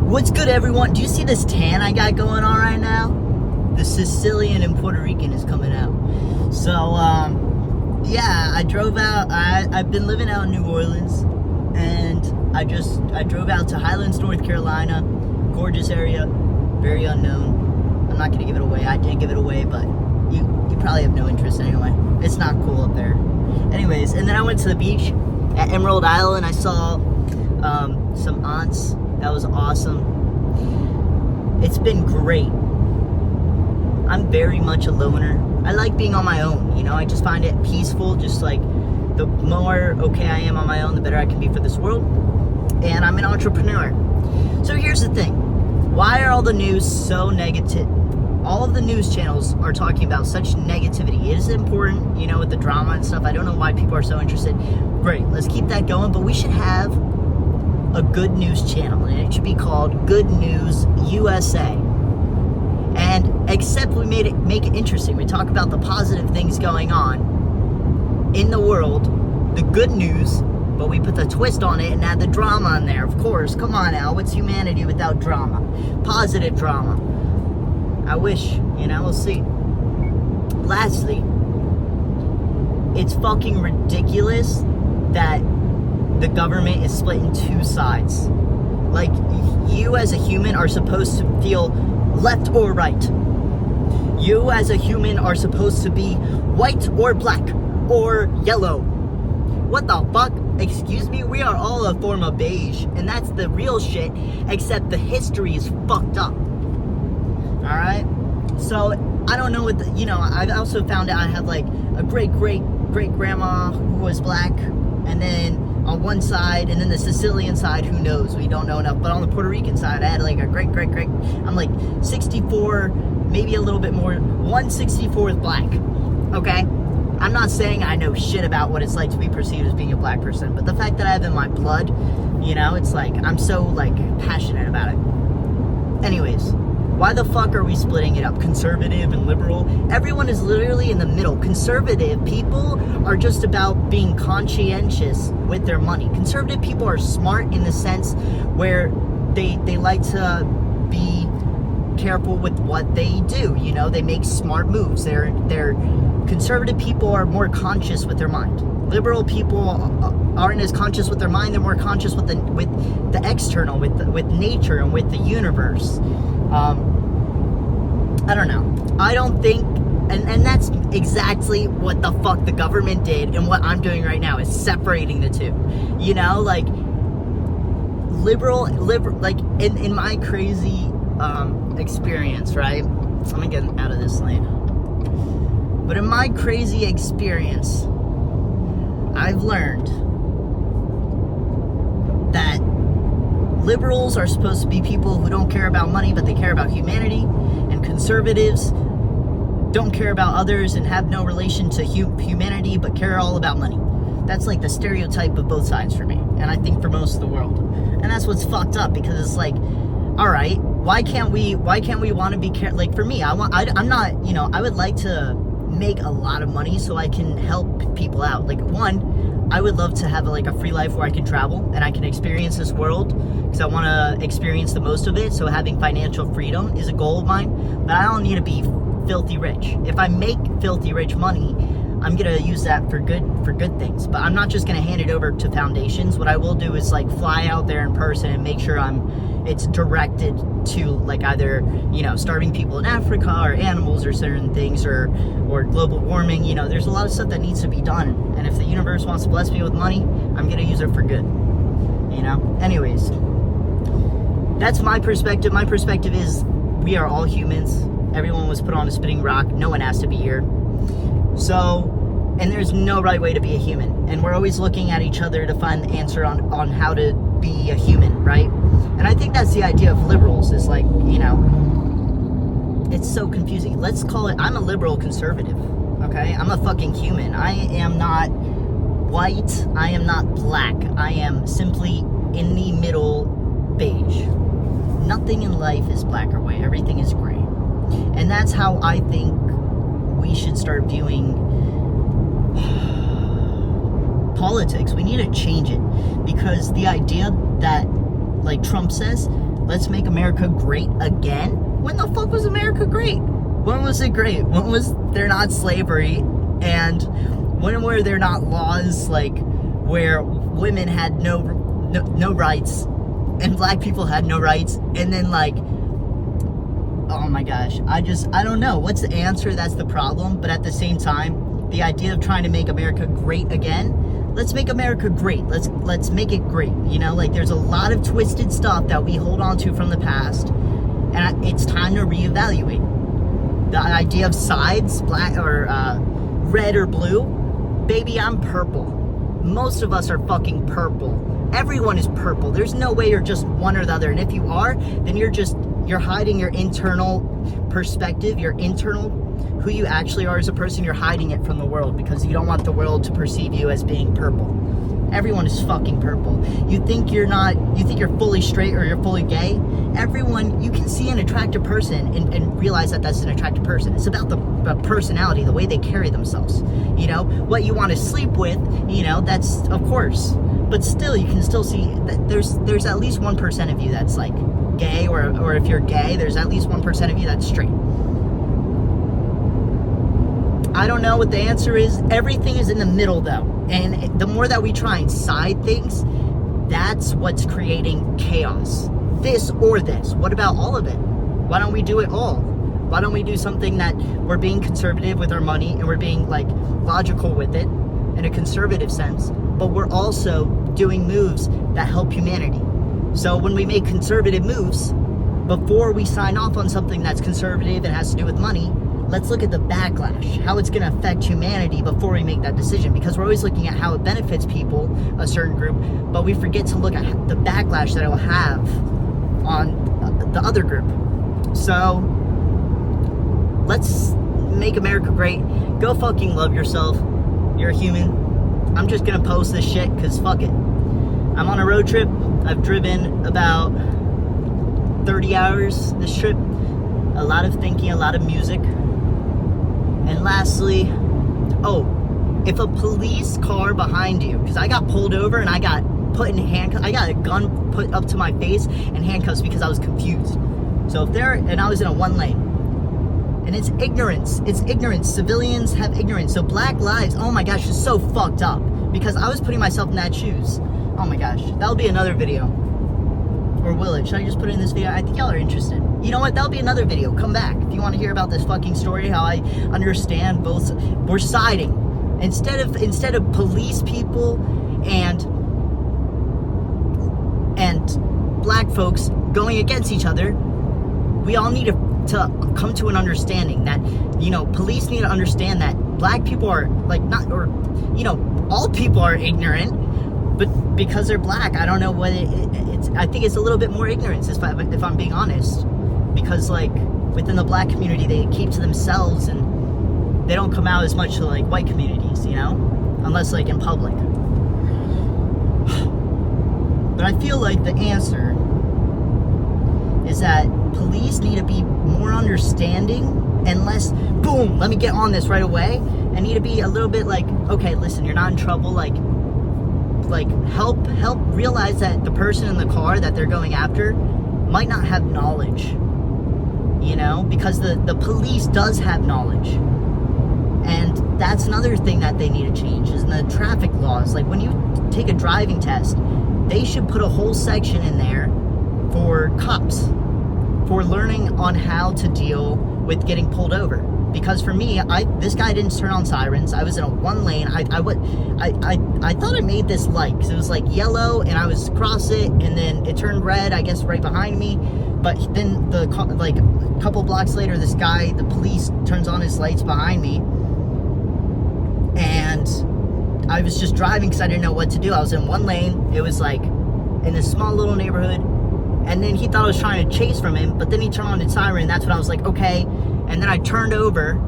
What's good, everyone? Do you see this tan I got going on right now? The Sicilian and Puerto Rican is coming out. So, yeah, I drove out. I've been living out in New Orleans, and I drove out to Highlands, North Carolina. Gorgeous area, very unknown. I'm not gonna give it away. I did give it away, but you probably have no interest anyway. It's not cool up there. Anyways, and then I went to the beach at Emerald Isle, and I saw some aunts. That was awesome. It's been great. I'm very much a loner. I like being on my own, you know, I just find it peaceful. Just like the more okay I am on my own, the better I can be for this world. And I'm an entrepreneur. So here's the thing. Why are all the news so negative? All of the news channels are talking about such negativity. It is important, you know, with the drama and stuff. I don't know why people are so interested. Great, let's keep that going, but we should have a good news channel, and it should be called Good News USA. And except we make it interesting. We talk about the positive things going on in the world, the good news, but we put the twist on it and add the drama in there. Of course, come on Al, what's humanity without drama? Positive drama. I wish, you know, we'll see. Lastly, it's fucking ridiculous that the government is split in two sides. Like, you as a human are supposed to feel left or right. You as a human are supposed to be white or black or yellow. What the fuck? Excuse me? We are all a form of beige, and that's the real shit, except the history is fucked up. Alright? So, I don't know what the, you know, I also found out I had like a great-great-great-grandma who was black, and then on one side, and then the Sicilian side, who knows? We don't know enough. But on the Puerto Rican side, I had like a great. I'm like 64, maybe a little bit more. 164 is black. Okay? I'm not saying I know shit about what it's like to be perceived as being a black person, but the fact that I have in my blood, you know, it's like, I'm so like passionate about it. Anyways, why the fuck are we splitting it up? Conservative and liberal? Everyone is literally in the middle. Conservative people are just about being conscientious with their money. Conservative people are smart in the sense where they like to be careful with what they do. You know, they make smart moves. They're conservative people are more conscious with their mind. Liberal people aren't as conscious with their mind. They're more conscious with the external, with nature and with the universe. I don't know. I don't think, and that's exactly what the fuck the government did, and what I'm doing right now is separating the two. You know, like liberal, like in my crazy experience, right? I'm gonna get out of this lane. But in my crazy experience, I've learned that liberals are supposed to be people who don't care about money, but they care about humanity. And conservatives don't care about others and have no relation to humanity, but care all about money. That's like the stereotype of both sides for me. And I think for most of the world. And that's what's fucked up, because it's like, all right, why can't we want to be like, for me, I'm not, you know, I would like to make a lot of money so I can help people out. Like, one, I would love to have like a free life where I can travel and I can experience this world, because I want to experience the most of it. So having financial freedom is a goal of mine, but I don't need to be filthy rich. If I make filthy rich money, I'm gonna use that for good things. But I'm not just gonna hand it over to foundations. What I will do is like fly out there in person and make sure it's directed to like either, you know, starving people in Africa or animals or certain things or global warming. You know, there's a lot of stuff that needs to be done. And if the universe wants to bless me with money, I'm gonna use it for good. You know? Anyways, that's my perspective. My perspective is we are all humans. Everyone was put on a spinning rock. No one has to be here. So, and there's no right way to be a human. And we're always looking at each other to find the answer on how to be a human, right? And I think that's the idea of liberals, is like, you know, it's so confusing. Let's call it, I'm a liberal conservative, okay? I'm a fucking human. I am not white. I am not black. I am simply in the middle beige. Nothing in life is black or white. Everything is gray. And that's how I think we should start viewing politics. We need to change it, because the idea that, like Trump says, let's make America great again. When the fuck was America great? When was it great? When was there not slavery? And when were there not laws like where women had no rights and black people had no rights? And then like, oh my gosh, I don't know what's the answer. That's the problem. But at the same time, the idea of trying to make America great again, let's make America great. Let's make it great. You know, like there's a lot of twisted stuff that we hold on to from the past, and it's time to reevaluate. The idea of sides, black or red or blue, baby, I'm purple. Most of us are fucking purple. Everyone is purple. There's no way you're just one or the other. And if you are, then you're hiding your internal perspective, your internal who you actually are as a person. You're hiding it from the world because you don't want the world to perceive you as being purple. Everyone is fucking purple. You think you're fully straight or you're fully gay. Everyone, you can see an attractive person and realize that that's an attractive person. It's about the personality, the way they carry themselves. You know, what you want to sleep with, you know, that's of course. But still, you can still see that there's at least 1% of you that's like gay, or if you're gay, there's at least 1% of you that's straight. I don't know what the answer is. Everything is in the middle though. And the more that we try and side things, that's what's creating chaos. This or this. What about all of it? Why don't we do it all? Why don't we do something that we're being conservative with our money and we're being like logical with it in a conservative sense, but we're also doing moves that help humanity. So when we make conservative moves, before we sign off on something that's conservative and has to do with money, let's look at the backlash, how it's going to affect humanity before we make that decision. Because we're always looking at how it benefits people, a certain group, but we forget to look at the backlash that it will have on the other group. So let's make America great. Go fucking love yourself. You're a human. I'm just going to post this shit because fuck it. I'm on a road trip. I've driven about 30 hours this trip. A lot of thinking, a lot of music. And lastly, if a police car behind you, because I got pulled over and I got put in handcuffs, I got a gun put up to my face and handcuffs because I was confused. So and I was in a one lane. And it's ignorance. It's ignorance. Civilians have ignorance. So black lives, oh my gosh, is so fucked up. Because I was putting myself in that shoes. Oh my gosh, that'll be another video. Or will it? Should I just put it in this video? I think y'all are interested. You know what? That'll be another video. Come back. If you want to hear about this fucking story, how I understand both. We're siding. Instead of police people and black folks going against each other, we all need to come to an understanding that, you know, police need to understand that black people are like all people are ignorant, but because they're black, I don't know what it's. I think it's a little bit more ignorance, if I'm being honest, because like within the black community, they keep to themselves and they don't come out as much to like white communities, you know, unless like in public. But I feel like the answer is that police need to be more understanding and less, boom, let me get on this right away, and need to be a little bit like, okay, listen, you're not in trouble, like help realize that the person in the car that they're going after might not have knowledge, you know, because the police does have knowledge. And that's another thing that they need to change is in the traffic laws. Like when you take a driving test, they should put a whole section in there for cops, for learning on how to deal with getting pulled over. Because for me, this guy didn't turn on sirens. I was in a one lane. I thought I made this light because it was like yellow and I was across it, and then it turned red, I guess, right behind me. But then like a couple blocks later, this guy, the police, turns on his lights behind me, and I was just driving because I didn't know what to do. I was in one lane. It was like in this small little neighborhood, and then he thought I was trying to chase from him, but then he turned on his siren, and that's when I was like, okay. And then I turned over,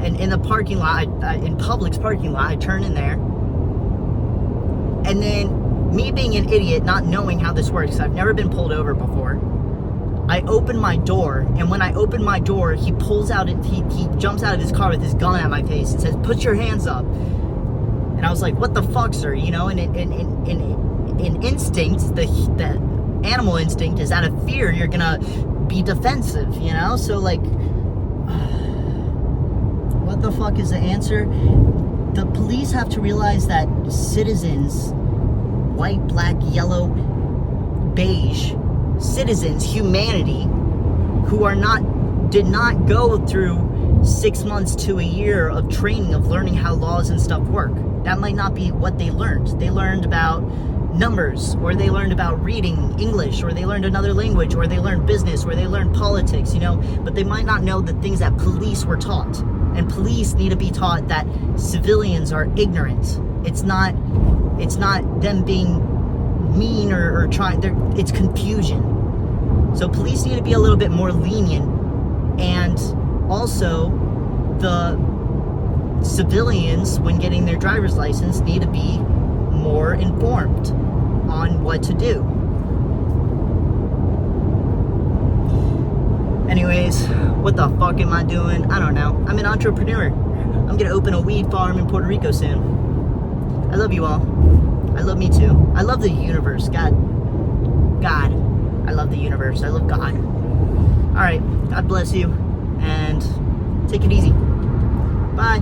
and in the parking lot, in Publix parking lot, I turned in there. And then, me being an idiot, not knowing how this works, I've never been pulled over before, I opened my door, and when I opened my door, he pulls out, he jumps out of his car with his gun at my face and says, "Put your hands up." And I was like, "What the fuck, sir?" You know, and in instinct, the animal instinct is out of fear, you're gonna be defensive, you know? So, like, what the fuck is the answer? The police have to realize that citizens, white, black, yellow, beige, citizens, humanity, who did not go through 6 months to a year of training of learning how laws and stuff work. That might not be what they learned. They learned about numbers, or they learned about reading English, or they learned another language, or they learned business, or they learned politics, you know, but they might not know the things that police were taught. And police need to be taught that civilians are ignorant. It's not them being mean or trying, it's confusion. So police need to be a little bit more lenient, and also the civilians, when getting their driver's license, need to be more informed on what to do. Anyways, what the fuck am I doing? I don't know. I'm an entrepreneur. I'm gonna open a weed farm in Puerto Rico soon. I love you all. I love me too. I love the universe. God. I love the universe. I love God. Alright, God bless you, and take it easy. Bye.